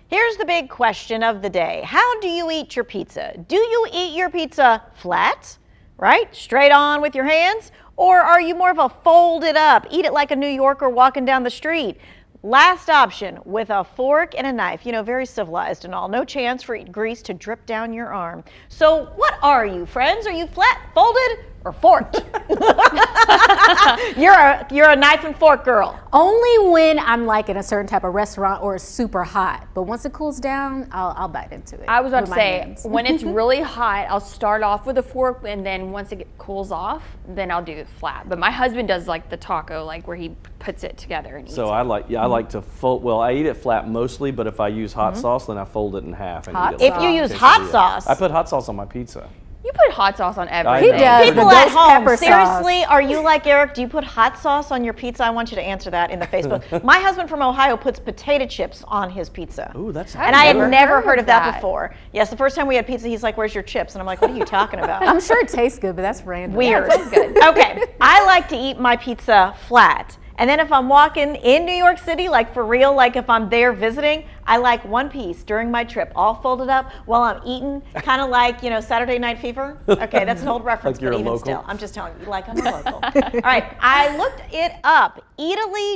Here's the big question of the day. How do you eat your pizza? Do you eat your pizza flat, right? Straight on with your hands? Or are you more of a fold it up, eat it like a New Yorker walking down the street? Last option, with a fork and a knife. You know, very civilized and all. No chance for grease to drip down your arm. So what are you, friends? Are you flat, folded, or forked? You're a knife and fork girl. Only when I'm like in a certain type of restaurant or it's super hot. But once it cools down, I'll bite into it. I was about to with my say, hands. when it's really hot, I'll start off with a fork, and then once it cools off, then I'll do it flat. But my husband does like the taco, like where he puts it together and eats So it. I like to fold. Well, I eat it flat mostly, but if I use hot sauce, then I fold it in half and Hot eat it. If you like use a hot quesadilla. sauce. I put hot sauce on my pizza. You put hot sauce on I everything. know. He does. People the at ghost home, pepper seriously, sauce. are you like Eric? Do you put hot sauce on your pizza? I want you to answer that in the Facebook. My husband from Ohio puts potato chips on his pizza. Ooh, that's And I had never heard of that that. before. Yes, the first time we had pizza, he's like, "Where's your chips?" And I'm like, "What are you talking about?" I'm sure it tastes good, but that's random. Weird. sounds good. Okay, I like to eat my pizza flat. And then if I'm walking in New York City, like for real, like if I'm there visiting, I like one piece during my trip, all folded up while I'm eating, kind of like, you know, Saturday Night Fever. Okay, that's an old reference, Like you're but a even local? still, I'm just telling you, like I'm a local. All right, I looked it up,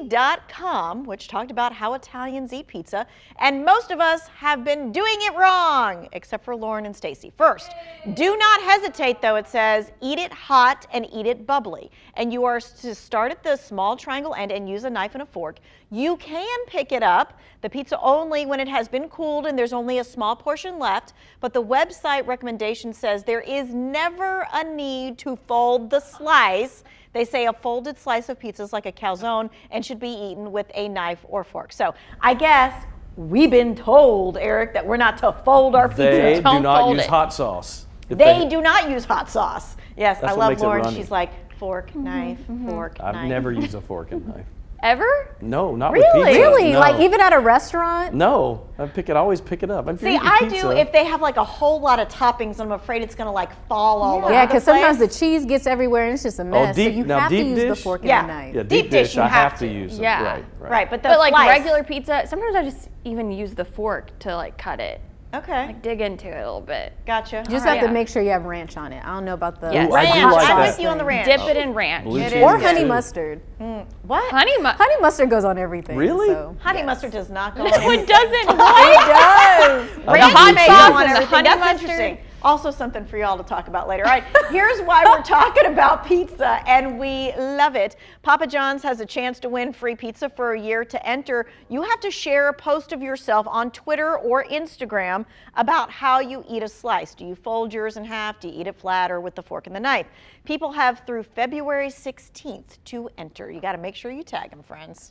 Eataly.com, which talked about how Italians eat pizza, and most of us have been doing it wrong, except for Lauren and Stacy. First, do not hesitate though, it says, eat it hot and eat it bubbly. And you are to start at the small triangle end and use a knife and a fork. You can pick it up, the pizza only when it has been cooled and there's only a small portion left, but the website recommendation says there is never a need to fold the slice. They say a folded slice of pizza is like a calzone and should be eaten with a knife or fork. So I guess we've been told, Eric, that we're not to fold our pizza. They do Don't not fold use it. hot sauce. If They do not use hot sauce. Yes, That's I what love makes it Lauren. runny. She's like, fork, knife, fork, I've knife. never used a fork and knife. Ever? No, not Really? with pizza. Really? No. Like even at a restaurant? No, always pick it up. If you're See, eating I pizza, do if they have like a whole lot of toppings, I'm afraid it's gonna like fall all over Yeah, the because sometimes the place. cheese gets everywhere and it's just a mess. deep- so you now have to deep use the dish? fork Yeah. and the knife. yeah, deep deep dish dish, you I have have to. to use it. Yeah. Right. Right, but the But like slice- regular pizza, sometimes I just even use the fork to like cut it. Okay, Like dig into it a little bit. gotcha. You just All have to Yeah. make sure you have ranch on it. I don't know about the Yes. Ooh, I do Ranch, like I'm that. with you on the ranch. Dip it in ranch. Blue It cheese Or is honey good. mustard. What? Honey mustard goes on everything. Really? So, Honey yes. mustard does not go No, on it doesn't. It does. I Ranch do hot too. sauce sauce on and the everything. honey That's mustard. interesting. Also something for y'all to talk about later. All right, here's why we're talking about pizza, and we love it. Papa John's has a chance to win free pizza for a year. To enter, you have to share a post of yourself on Twitter or Instagram about how you eat a slice. Do you fold yours in half? Do you eat it flat or with the fork and the knife? People have through February 16th to enter. You got to make sure you tag them, friends.